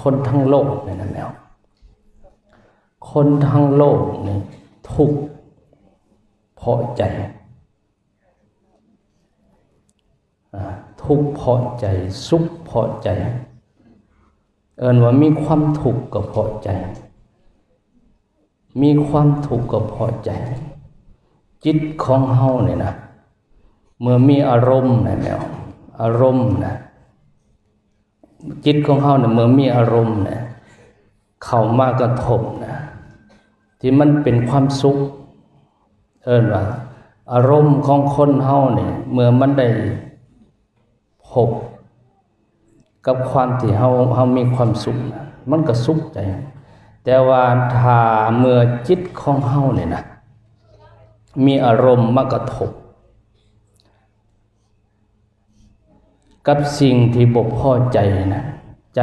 คนทั้งโลกเนี่ยนะแมวคนทั้งโลกนี่ทุกข์เพราะใจทุกข์เพราะใจสุขเพราะใจว่ามีความทุกข์ก็เพราะใจมีความทุกข์ก็เพราะใจจิตของเฮาเนี่ยนะเมื่อมีอารมณ์นะแมวอารมณ์นะจิตของเฮาเนี่ยเมื่อมีอารมณ์นะเข้ามากระทบนะที่มันเป็นความสุขว่าอารมณ์ของคนเฮาเนี่ยเมื่อมันได้พบกับความที่เฮามีความสุขนะมันก็สุขใจแต่ว่าถ้าเมื่อจิตของเฮาเนี่ยนะมีอารมณ์มากระทบกับสิ่งที่บ่พอใจนะใจ